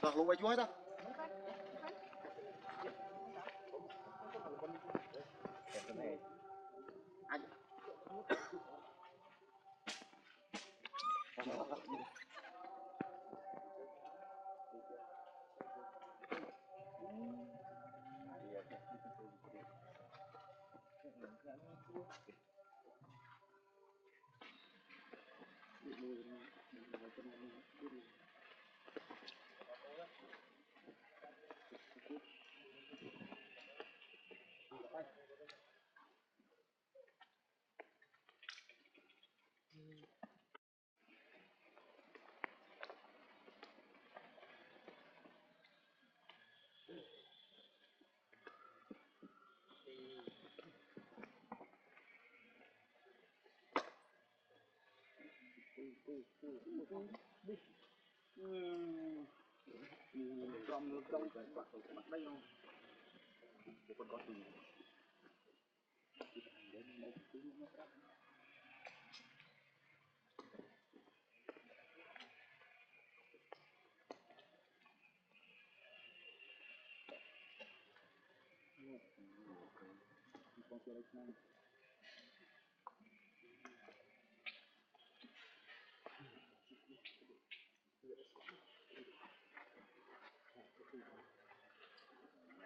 Rồi lùi qua chuối đó. Trong bắt đây không? Con có gì?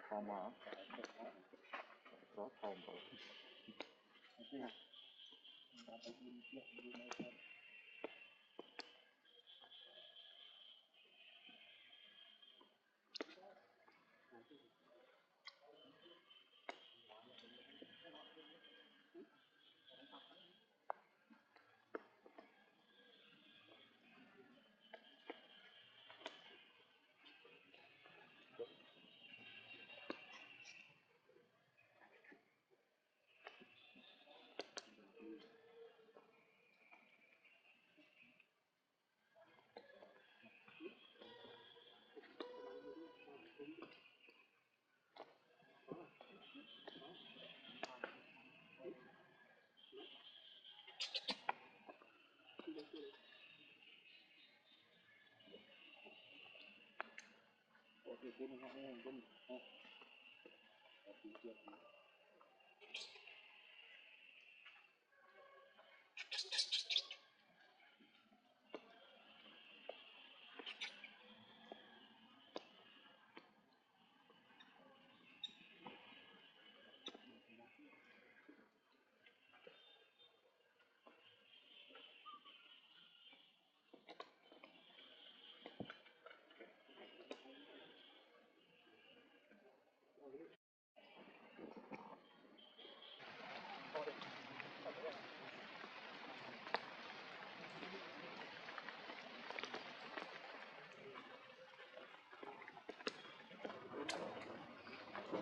Phòng hả? Có phòng rồi.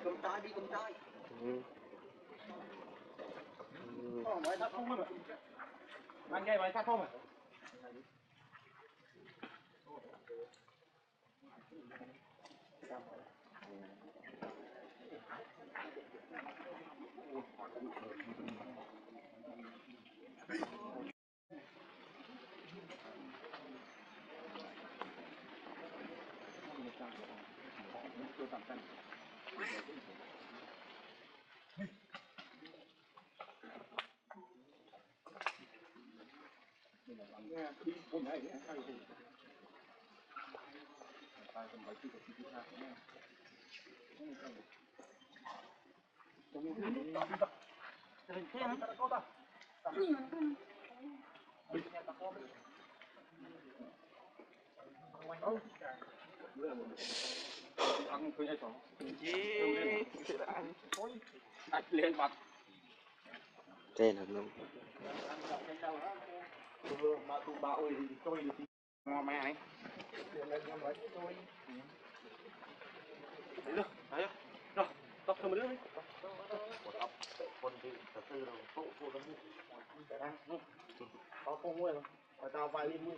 Cầm trái đi cầm trái. Mới thắt không mà. Anh nghe bài thắt không à? Đi con này hay gì? Tay con máy chưa có chi tiết nào nữa. Trong cái gì? Cái gì? Cái gì? ăn khơi ai chọn Chị ăn liền mặt tên là luôn mà tụ bạo ơi thì tôi thì ngon mẹ này đấy được đấy rồi tóc thơm nữa đấy con thì thật sự là phụ phụ tâm cái đang có không mua rồi tao vài ly mua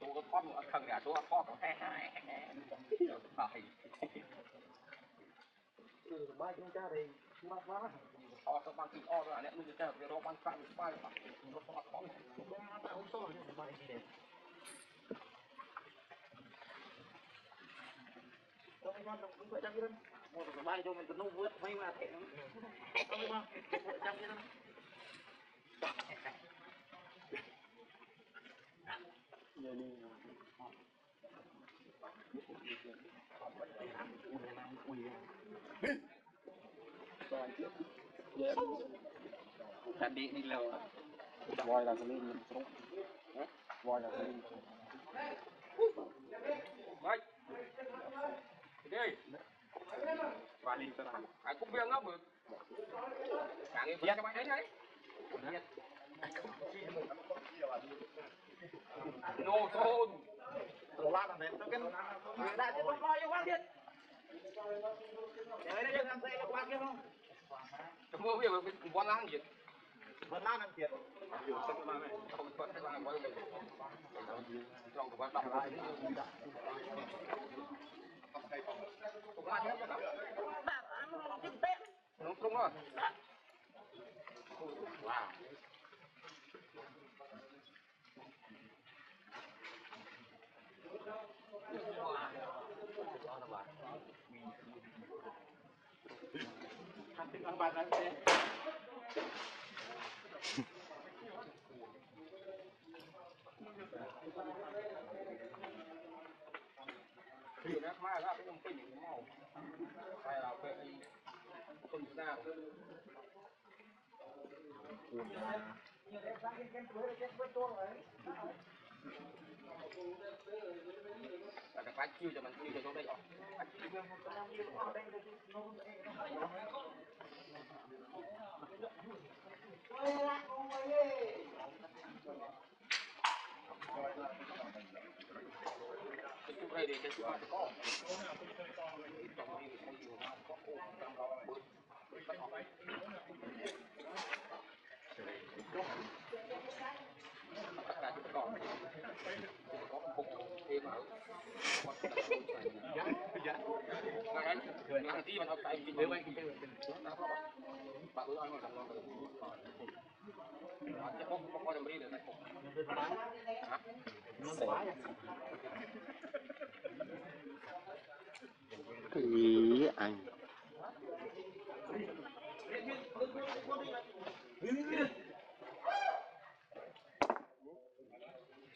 tôi có thoát một thằng nhà tôi có thoát có phải từ ba chúng ta đây mắc quá họ các bạn thì o rồi này mìnhจะเราบางครั้งไปแบบเราสมัครของเราโซ่เนี่ยมาดีเด่นต้องไม่มาต้องไปจังกันหมดสบายจนมันจะนุ่มเวิร์ดไม่มาเถอะต้องไม่มาจังกันอย่าลืมtadi ni lo voi là cái linh voi là cái linh voi đi và linh sao ai cũng biết ngốc được cả người việt cho bạn đấy đấy nô thôn đồ la làm đấy tôi cái người ta chỉ có voi cho quan thiệt đấy đấy làm gì cho quan kia không chúng tôi biết là quan lang gì Vân Lan làm thiệt. Hiểu sân Vân Lan này. Không Vân Lan làm bao nhiêu trong của Vân Lan lại. Cũng ăn hết rồi. Bạn ăn chim tép. Đúng rồi. Wow. Ăn bạn ăn thế. Thì nó mai ra cái cái những màu hay là cái con sao là cái bánh chiêu cho mình chiêu cho đây rồi cái đây thì cái có nanti mana kain kita baik kita pak guru anu kan ada pokok yang beri dah Ý anh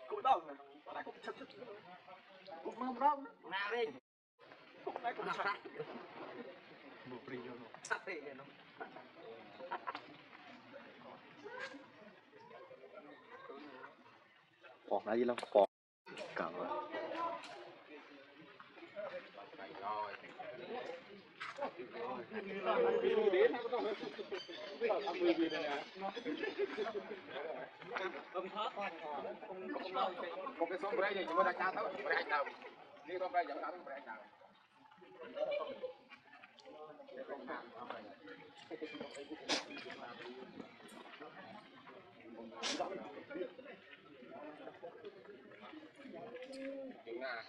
cũng đâu lại cũng chật cũng mâm đâu nào đi cũng lại cũng chật một riêng nó chật thế nó Phọt ra gì lắm phọt cỡ có cái số bray này chúng ta tra tới bray nào đi con bray dẫn đến bray nào chuyện à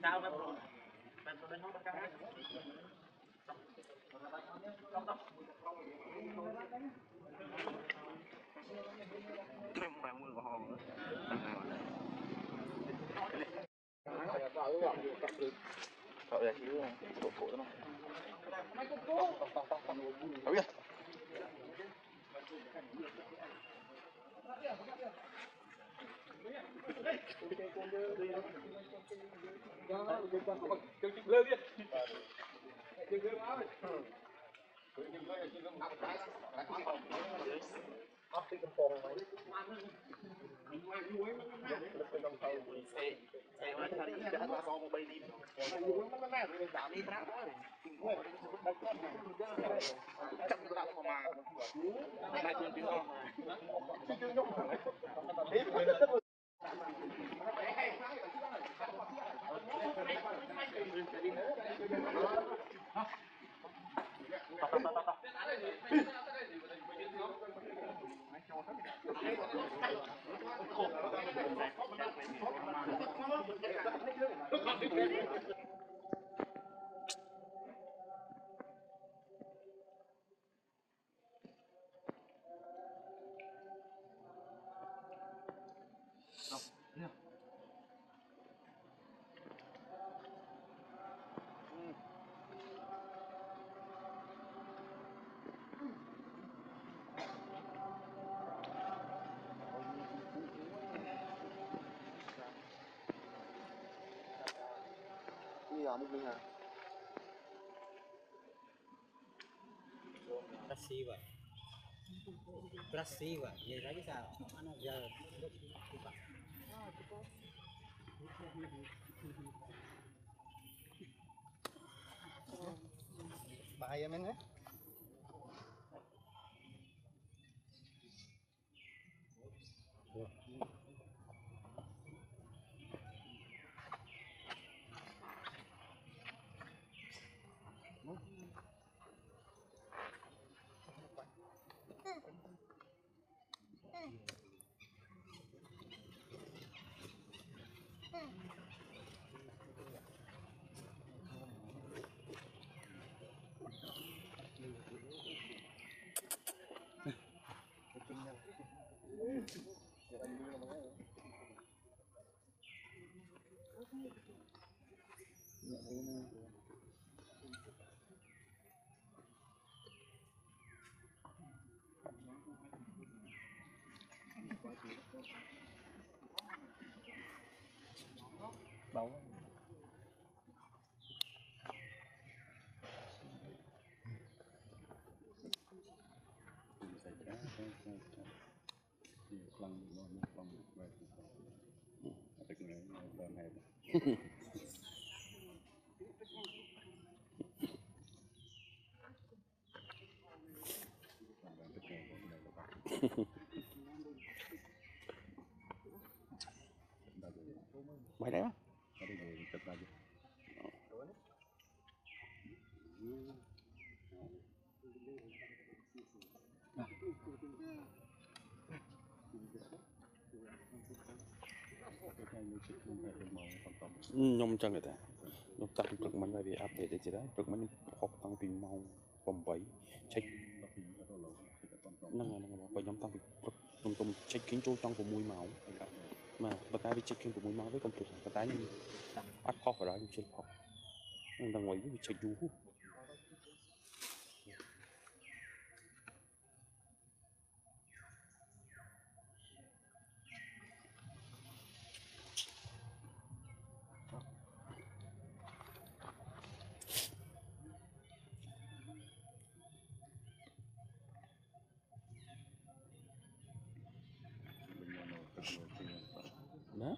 sao đâu bên nó căng bạn mua vào hòn cậu là chứ cổ cổ nó cậu biết Lơ biết. Krasiva, Krasiva, vậy thấy cái sao? Giờ bahaya men ya? Bóng. Bài đấy á. Nhom chân người ta nhom chân cực mình lại bị áp để gì đấy cực mình học tăng pin màu vòng bảy check năng là và nhóm tăng cực nhom tung check kiến chỗ trong của mũi máu mà bật ai bị check kiến của mũi máu với công cụ cái tái như áp pop ở đó như trên pop đang ngoài bị check du đó